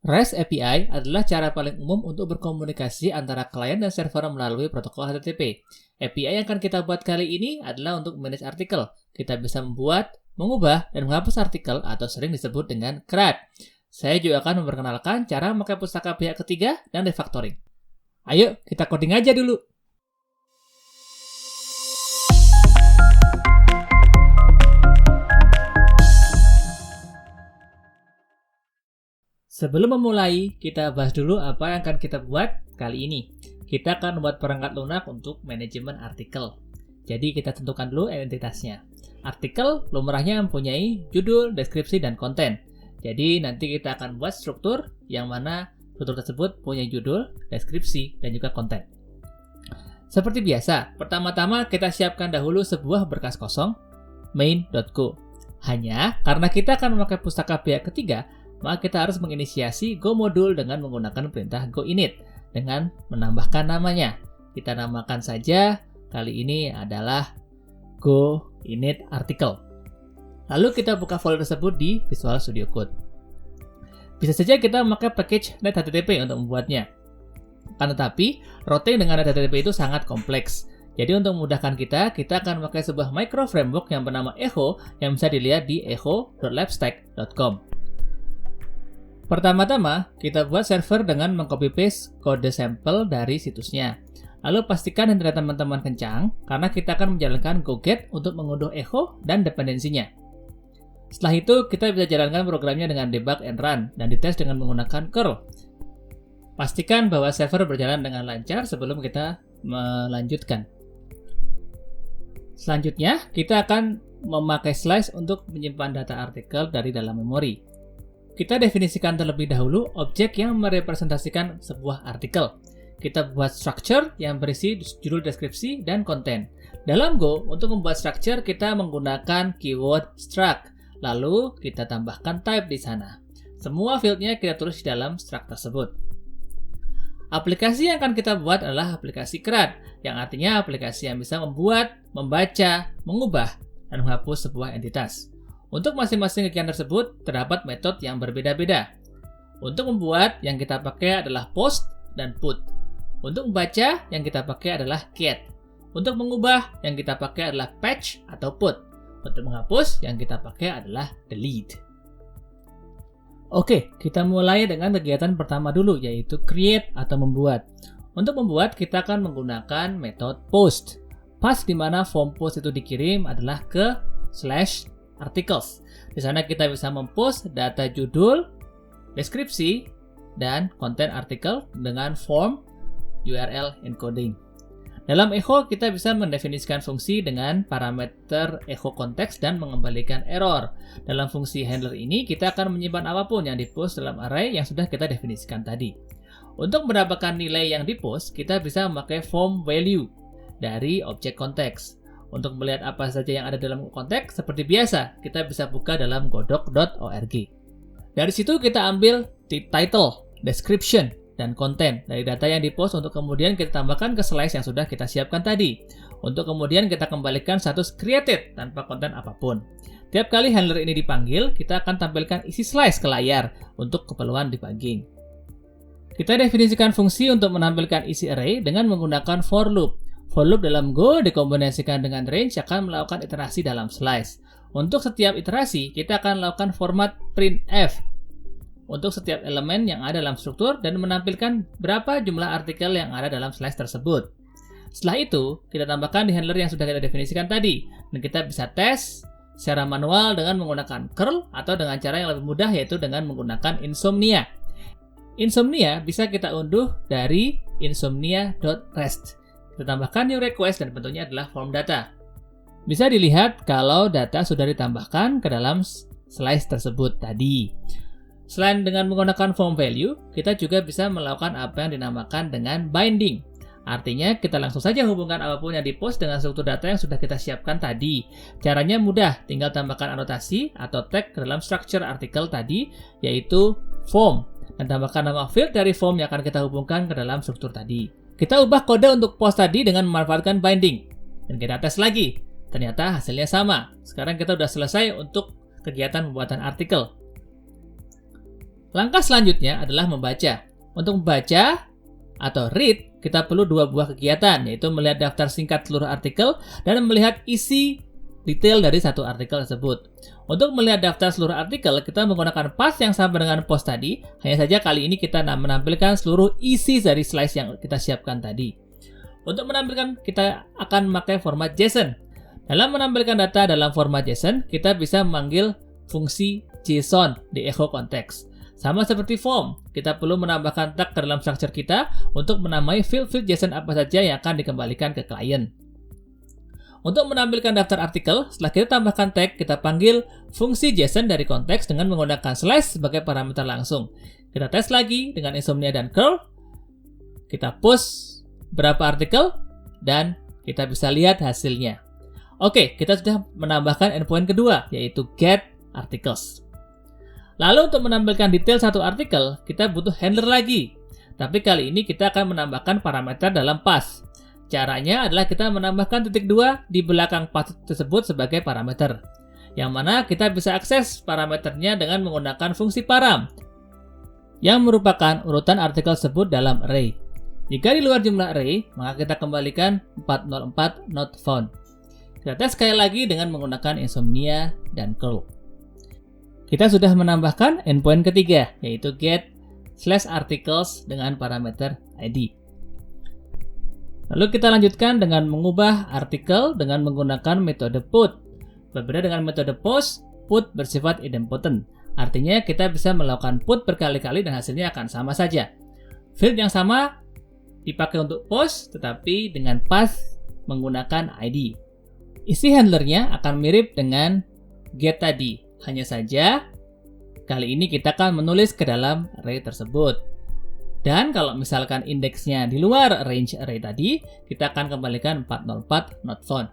REST API adalah cara paling umum untuk berkomunikasi antara klien dan server melalui protokol HTTP. API yang akan kita buat kali ini adalah untuk manage artikel. Kita bisa membuat, mengubah, dan menghapus artikel atau sering disebut dengan CRUD. Saya juga akan memperkenalkan cara memakai pustaka pihak ketiga dan refactoring. Ayo, kita coding aja dulu. Sebelum memulai, kita bahas dulu apa yang akan kita buat kali ini. Kita akan membuat perangkat lunak untuk manajemen artikel. Jadi kita tentukan dulu identitasnya. Artikel lumrahnya mempunyai judul, deskripsi, dan konten. Jadi nanti kita akan buat struktur yang mana struktur tersebut punya judul, deskripsi, dan juga konten. Seperti biasa, pertama-tama kita siapkan dahulu sebuah berkas kosong, main.go. Hanya karena kita akan memakai pustaka pihak ketiga, maka kita harus menginisiasi Go modul dengan menggunakan perintah go init dengan menambahkan namanya. Kita namakan saja kali ini adalah go init article. Lalu kita buka folder tersebut di Visual Studio Code. Bisa saja kita memakai package .NET-HTTP untuk membuatnya. Akan tetapi, routing dengan .NET-HTTP itu sangat kompleks. Jadi untuk memudahkan kita akan memakai sebuah micro framework yang bernama Echo yang bisa dilihat di echo.labstack.com. Pertama-tama, kita buat server dengan meng-copy-paste kode sampel dari situsnya. Lalu pastikan internet teman-teman kencang, karena kita akan menjalankan go-get untuk mengunduh Echo dan dependensinya. Setelah itu, kita bisa jalankan programnya dengan debug and run, dan dites dengan menggunakan curl. Pastikan bahwa server berjalan dengan lancar sebelum kita melanjutkan. Selanjutnya, kita akan memakai slice untuk menyimpan data artikel dari dalam memori. Kita definisikan terlebih dahulu objek yang merepresentasikan sebuah artikel. Kita buat structure yang berisi judul, deskripsi, dan konten. Dalam Go, untuk membuat structure, kita menggunakan keyword struct. Lalu, kita tambahkan type di sana. Semua fieldnya kita tulis di dalam struct tersebut. Aplikasi yang akan kita buat adalah aplikasi CRUD, yang artinya aplikasi yang bisa membuat, membaca, mengubah, dan menghapus sebuah entitas. Untuk masing-masing kegiatan tersebut, terdapat metode yang berbeda-beda. Untuk membuat, yang kita pakai adalah post dan put. Untuk membaca, yang kita pakai adalah get. Untuk mengubah, yang kita pakai adalah patch atau put. Untuk menghapus, yang kita pakai adalah delete. Oke, kita mulai dengan kegiatan pertama dulu, yaitu create atau membuat. Untuk membuat, kita akan menggunakan metode post. Pas di mana form post itu dikirim adalah ke /articles. Di sana kita bisa mempost data judul, deskripsi, dan konten artikel dengan form URL encoding. Dalam Echo, kita bisa mendefinisikan fungsi dengan parameter Echo konteks dan mengembalikan error. Dalam fungsi handler ini, kita akan menyimpan apapun yang dipost dalam array yang sudah kita definisikan tadi. Untuk mendapatkan nilai yang dipost, kita bisa memakai form value dari objek konteks. Untuk melihat apa saja yang ada dalam konteks, seperti biasa, kita bisa buka dalam godok.org. Dari situ kita ambil title, description, dan konten dari data yang dipost untuk kemudian kita tambahkan ke slice yang sudah kita siapkan tadi. Untuk kemudian kita kembalikan status created tanpa konten apapun. Tiap kali handler ini dipanggil, kita akan tampilkan isi slice ke layar untuk keperluan debugging. Kita definisikan fungsi untuk menampilkan isi array dengan menggunakan for loop. For loop dalam Go dikombinasikan dengan range akan melakukan iterasi dalam slice. Untuk setiap iterasi, kita akan melakukan format printf untuk setiap elemen yang ada dalam struktur dan menampilkan berapa jumlah artikel yang ada dalam slice tersebut. Setelah itu, kita tambahkan di handler yang sudah kita definisikan tadi, dan kita bisa tes secara manual dengan menggunakan curl atau dengan cara yang lebih mudah, yaitu dengan menggunakan insomnia. Insomnia bisa kita unduh dari insomnia.rest. Kita tambahkan new request dan bentuknya adalah form data. Bisa dilihat kalau data sudah ditambahkan ke dalam slice tersebut tadi. Selain dengan menggunakan form value, kita juga bisa melakukan apa yang dinamakan dengan binding. Artinya, kita langsung saja hubungkan apapun yang dipost dengan struktur data yang sudah kita siapkan tadi. Caranya mudah, tinggal tambahkan anotasi atau tag ke dalam structure artikel tadi, yaitu form. Dan tambahkan nama field dari form yang akan kita hubungkan ke dalam struktur tadi. Kita ubah kode untuk post tadi dengan memanfaatkan binding. Dan kita tes lagi. Ternyata hasilnya sama. Sekarang kita sudah selesai untuk kegiatan pembuatan artikel. Langkah selanjutnya adalah membaca. Untuk membaca atau read, kita perlu dua buah kegiatan, yaitu melihat daftar singkat seluruh artikel dan melihat isi detail dari satu artikel tersebut. Untuk melihat daftar seluruh artikel, kita menggunakan path yang sama dengan post tadi, hanya saja kali ini kita menampilkan seluruh isi dari slides yang kita siapkan tadi. Untuk menampilkan, kita akan memakai format JSON. Dalam menampilkan data dalam format JSON, kita bisa memanggil fungsi JSON di echo konteks. Sama seperti form, kita perlu menambahkan tag ke dalam structure kita untuk menamai field-field JSON apa saja yang akan dikembalikan ke klien. Untuk menampilkan daftar artikel, setelah kita tambahkan tag, kita panggil fungsi JSON dari konteks dengan menggunakan slash sebagai parameter langsung. Kita tes lagi dengan insomnia dan curl. Kita push berapa artikel, dan kita bisa lihat hasilnya. Oke, kita sudah menambahkan endpoint kedua, yaitu get articles. Lalu untuk menampilkan detail satu artikel, kita butuh handler lagi. Tapi kali ini kita akan menambahkan parameter dalam path. Caranya adalah kita menambahkan titik 2 di belakang path tersebut sebagai parameter. Yang mana kita bisa akses parameternya dengan menggunakan fungsi param, yang merupakan urutan artikel tersebut dalam array. Jika di luar jumlah array, maka kita kembalikan 404 not found. Kita tes sekali lagi dengan menggunakan insomnia dan curl. Kita sudah menambahkan endpoint ketiga, yaitu get/articles dengan parameter ID. Lalu kita lanjutkan dengan mengubah artikel dengan menggunakan metode put. Berbeda dengan metode post, put bersifat idempotent. Artinya kita bisa melakukan put berkali-kali dan hasilnya akan sama saja. Field yang sama dipakai untuk post, tetapi dengan path menggunakan ID. Isi handlernya akan mirip dengan get tadi. Hanya saja, kali ini kita akan menulis ke dalam array tersebut. Dan kalau misalkan indeksnya di luar range array tadi, kita akan kembalikan 404 not found.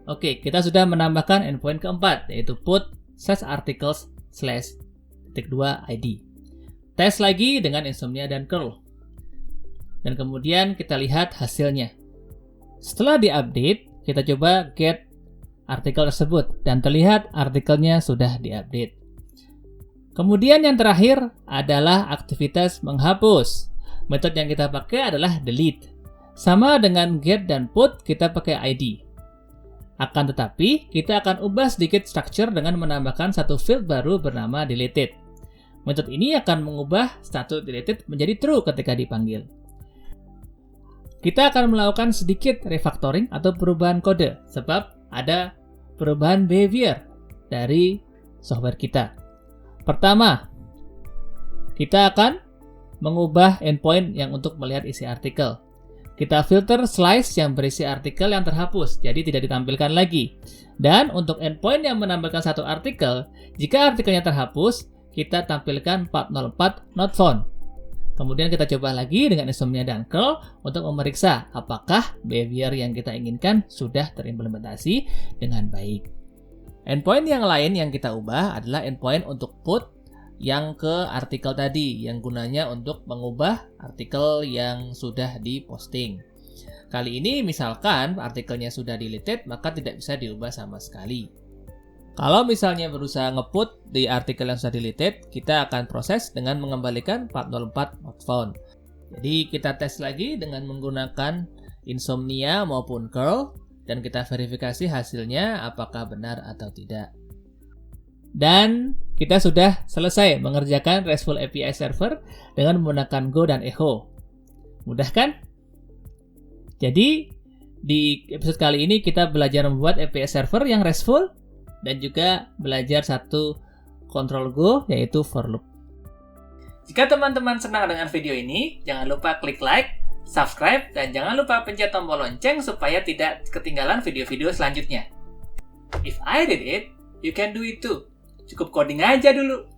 Oke, kita sudah menambahkan endpoint keempat, yaitu put/articles/2id. Tes lagi dengan insomnia dan curl. Dan kemudian kita lihat hasilnya. Setelah diupdate, kita coba get artikel tersebut dan terlihat artikelnya sudah diupdate. Kemudian yang terakhir adalah aktivitas menghapus. Metode yang kita pakai adalah delete. Sama dengan get dan put, kita pakai ID. Akan tetapi, kita akan ubah sedikit structure dengan menambahkan satu field baru bernama deleted. Metode ini akan mengubah status deleted menjadi true ketika dipanggil. Kita akan melakukan sedikit refactoring atau perubahan kode, sebab ada perubahan behavior dari software kita. Pertama, kita akan mengubah endpoint yang untuk melihat isi artikel. Kita filter slice yang berisi artikel yang terhapus, jadi tidak ditampilkan lagi. Dan untuk endpoint yang menampilkan satu artikel, jika artikelnya terhapus, kita tampilkan 404 not found. Kemudian kita coba lagi dengan insomnia dan curl untuk memeriksa apakah behavior yang kita inginkan sudah terimplementasi dengan baik. Endpoint yang lain yang kita ubah adalah endpoint untuk put yang ke artikel tadi, yang gunanya untuk mengubah artikel yang sudah diposting. Kali ini misalkan artikelnya sudah deleted, maka tidak bisa diubah sama sekali. Kalau misalnya berusaha nge-put di artikel yang sudah deleted, kita akan proses dengan mengembalikan 404 not found. Jadi kita tes lagi dengan menggunakan insomnia maupun curl, dan kita verifikasi hasilnya apakah benar atau tidak. Dan kita sudah selesai mengerjakan RESTful API server dengan menggunakan Go dan Echo. Mudah kan? Jadi di episode kali ini kita belajar membuat API server yang RESTful dan juga belajar satu control Go, yaitu for loop. Jika teman-teman senang dengan video ini, jangan lupa klik like, subscribe, dan jangan lupa pencet tombol lonceng supaya tidak ketinggalan video-video selanjutnya. If I did it, you can do it too. Cukup coding aja dulu.